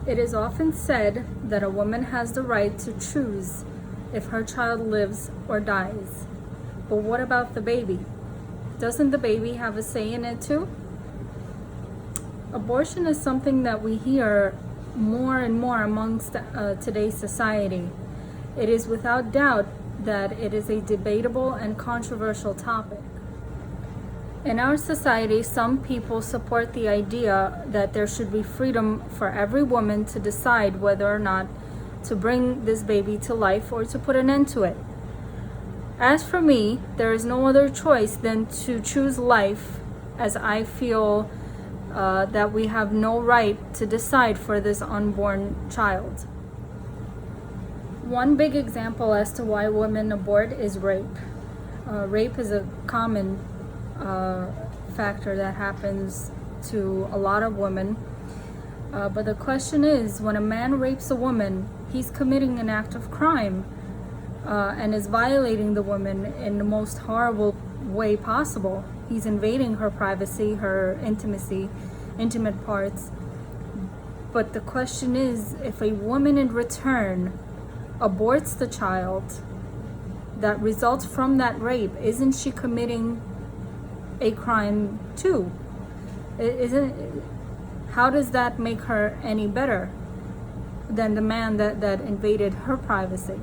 It is often said that a woman has the right to choose if her child lives or dies. But what about the baby? Doesn't the baby have a say in it too? Abortion is something that we hear more and more amongst today's society. It is without doubt that it is a debatable and controversial topic. In our society, some people support the idea that there should be freedom for every woman to decide whether or not to bring this baby to life or to put an end to it. As for me, there is no other choice than to choose life, as I feel that we have no right to decide for this unborn child. One big example as to why women abort is rape. Rape is a common factor that happens to a lot of women. But the question is, when a man rapes a woman, he's committing an act of crime and is violating the woman in the most horrible way possible. He's invading her privacy, her intimate parts. But the question is, if a woman in return aborts the child that results from that rape, isn't she committing a crime too? How does that make her any better than the man that invaded her privacy?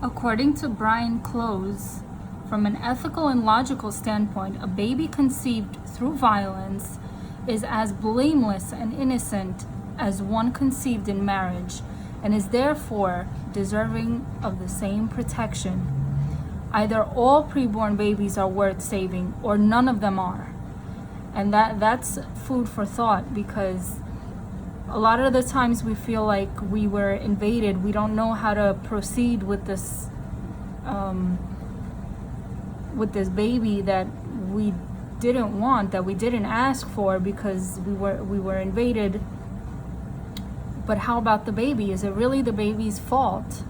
According to Brian Close, from an ethical and logical standpoint, a baby conceived through violence is as blameless and innocent as one conceived in marriage, and is therefore deserving of the same protection. Either all preborn babies are worth saving or none of them are. And that's food for thought, because a lot of the times we feel like we were invaded. We don't know how to proceed with this baby that we didn't want, that we didn't ask for, because we were invaded. But how about the baby? Is it really the baby's fault?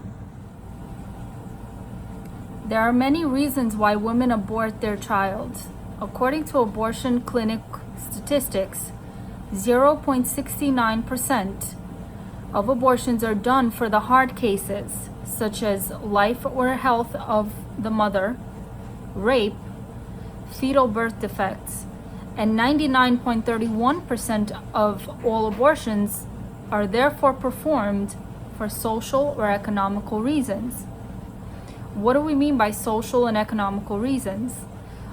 There are many reasons why women abort their child. According to abortion clinic statistics, 0.69% of abortions are done for the hard cases, such as life or health of the mother, rape, fetal birth defects, and 99.31% of all abortions are therefore performed for social or economical reasons. What do we mean by social and economical reasons?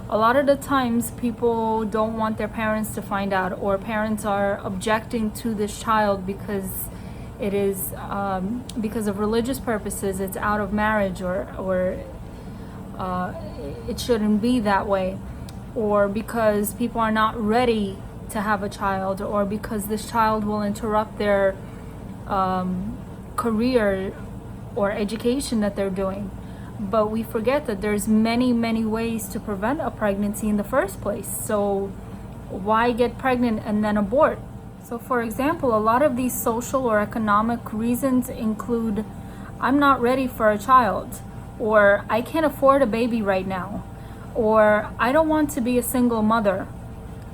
A lot of the times people don't want their parents to find out, or parents are objecting to this child because it is because of religious purposes, it's out of marriage, or it shouldn't be that way, or because people are not ready to have a child, or because this child will interrupt their career or education that they're doing. But we forget that there's many ways to prevent a pregnancy in the first place. So why get pregnant and then abort? So for example, a lot of these social or economic reasons include, I'm not ready for a child, or I can't afford a baby right now, or I don't want to be a single mother,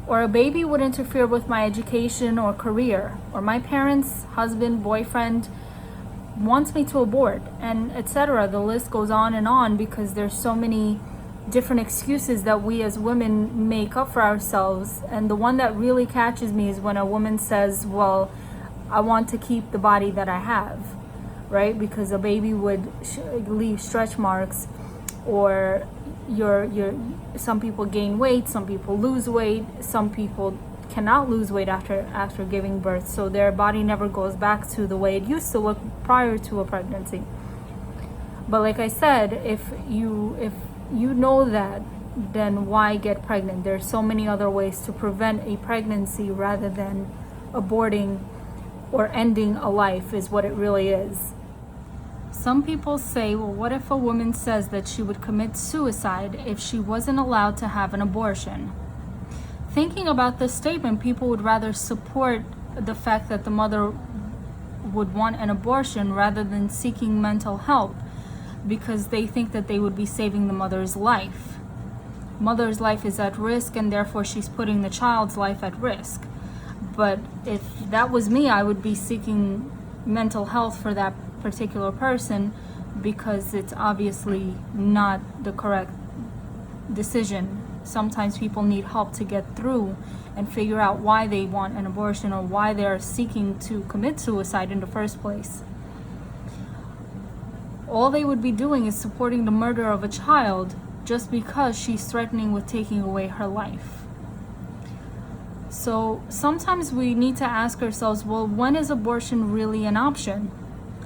or a baby would interfere with my education or career, or my parents, husband, boyfriend wants me to abort, and etc. The list goes on, because there's so many different excuses that we as women make up for ourselves. And the one that really catches me is when a woman says, well, I want to keep the body that I have, right? Because a baby would leave stretch marks, or some people gain weight, some people lose weight, some people cannot lose weight after giving birth, so their body never goes back to the way it used to look prior to a pregnancy. But like I said, if you know that, then why get pregnant? There's so many other ways to prevent a pregnancy rather than aborting or ending a life, is what it really is. Some people say, well, what if a woman says that she would commit suicide if she wasn't allowed to have an abortion? Thinking about this statement, people would rather support the fact that the mother would want an abortion rather than seeking mental help, because they think that they would be saving the mother's life. Mother's life is at risk, and therefore she's putting the child's life at risk. But if that was me, I would be seeking mental health for that particular person, because it's obviously not the correct decision. Sometimes people need help to get through and figure out why they want an abortion or why they're seeking to commit suicide in the first place. All they would be doing is supporting the murder of a child just because she's threatening with taking away her life. So sometimes we need to ask ourselves, well, when is abortion really an option?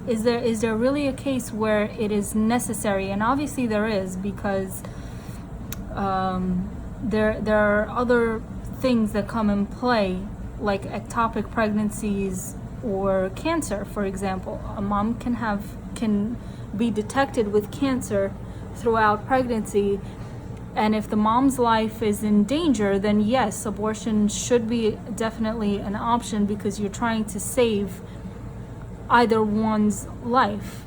Is there really a case where it is necessary? And obviously there is, because there are other things that come in play, like ectopic pregnancies or cancer, for example. A mom can be detected with cancer throughout pregnancy, and if the mom's life is in danger, then yes, abortion should be definitely an option, because you're trying to save either one's life.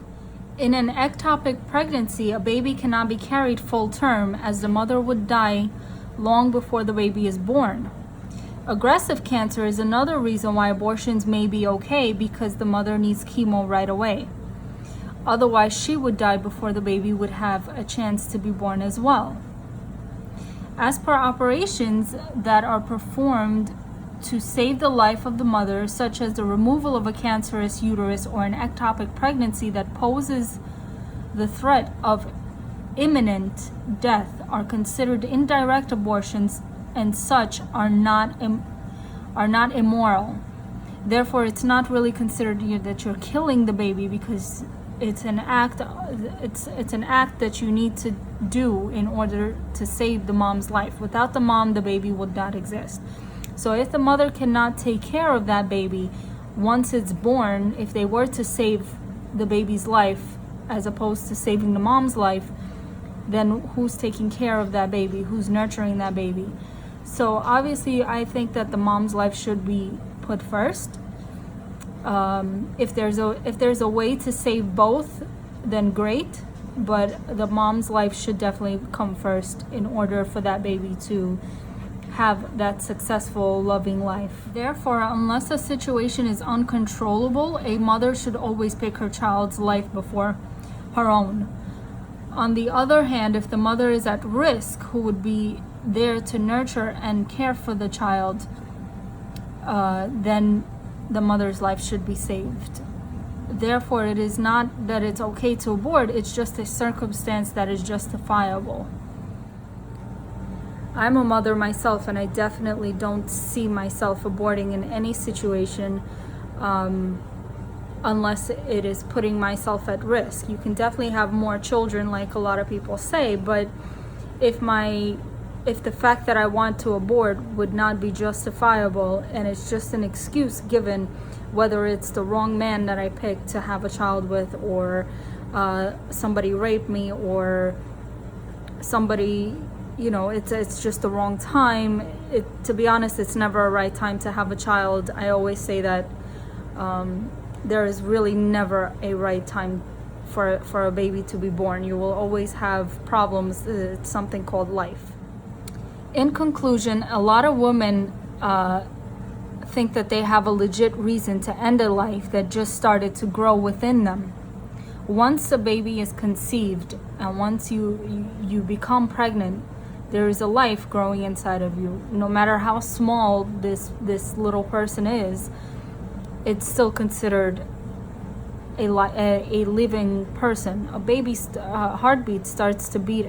In an ectopic pregnancy, a baby cannot be carried full term, as the mother would die long before the baby is born. Aggressive cancer is another reason why abortions may be okay, because the mother needs chemo right away. Otherwise, she would die before the baby would have a chance to be born as well. As per operations that are performed to save the life of the mother, such as the removal of a cancerous uterus or an ectopic pregnancy that poses the threat of imminent death, are considered indirect abortions, and such are not immoral. Therefore, it's not really considered that you're killing the baby, because it's an act. It's an act that you need to do in order to save the mom's life. Without the mom, the baby would not exist. So if the mother cannot take care of that baby once it's born, if they were to save the baby's life as opposed to saving the mom's life, then who's taking care of that baby? Who's nurturing that baby? So obviously, I think that the mom's life should be put first. If there's a way to save both, then great. But the mom's life should definitely come first in order for that baby to have that successful, loving life. Therefore, unless a situation is uncontrollable, a mother should always pick her child's life before her own. On the other hand, if the mother is at risk, who would be there to nurture and care for the child, then the mother's life should be saved. Therefore, it is not that it's okay to abort, it's just a circumstance that is justifiable. I'm a mother myself, and I definitely don't see myself aborting in any situation unless it is putting myself at risk. You can definitely have more children, like a lot of people say, but if the fact that I want to abort would not be justifiable, and it's just an excuse given, whether it's the wrong man that I picked to have a child with, or somebody raped me, or somebody, it's just the wrong time. To be honest, it's never a right time to have a child. I always say that there is really never a right time for a baby to be born. You will always have problems. It's something called life. In conclusion, a lot of women think that they have a legit reason to end a life that just started to grow within them. Once a baby is conceived and once you become pregnant, there is a life growing inside of you. No matter how small this little person is, it's still considered a living person. A baby's heartbeat starts to beat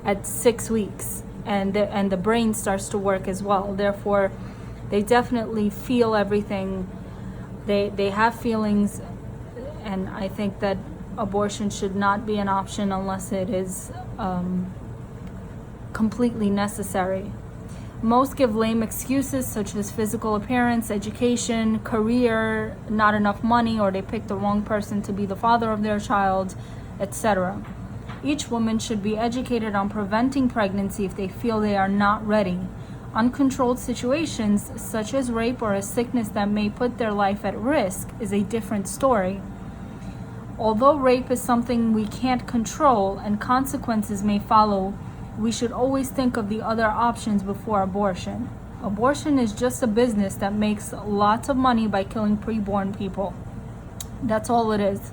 at 6 weeks, and the brain starts to work as well. Therefore, they definitely feel everything. They have feelings, and I think that abortion should not be an option unless it is completely necessary. Most give lame excuses such as physical appearance, education, career, not enough money, or they pick the wrong person to be the father of their child, etc. Each woman should be educated on preventing pregnancy if they feel they are not ready. Uncontrolled situations such as rape or a sickness that may put their life at risk is a different story. Although rape is something we can't control and consequences may follow, we should always think of the other options before abortion. Abortion is just a business that makes lots of money by killing preborn people. That's all it is.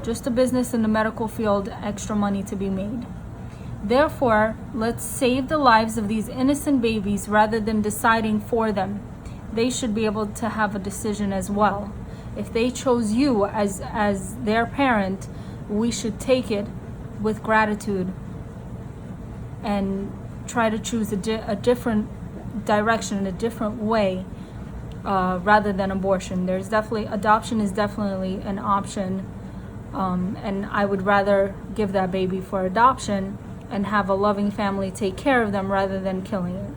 Just a business in the medical field, extra money to be made. Therefore, let's save the lives of these innocent babies rather than deciding for them. They should be able to have a decision as well. If they chose you as their parent, we should take it with gratitude and try to choose a different direction, a different way, rather than abortion. Adoption is definitely an option, and I would rather give that baby for adoption and have a loving family take care of them rather than killing it.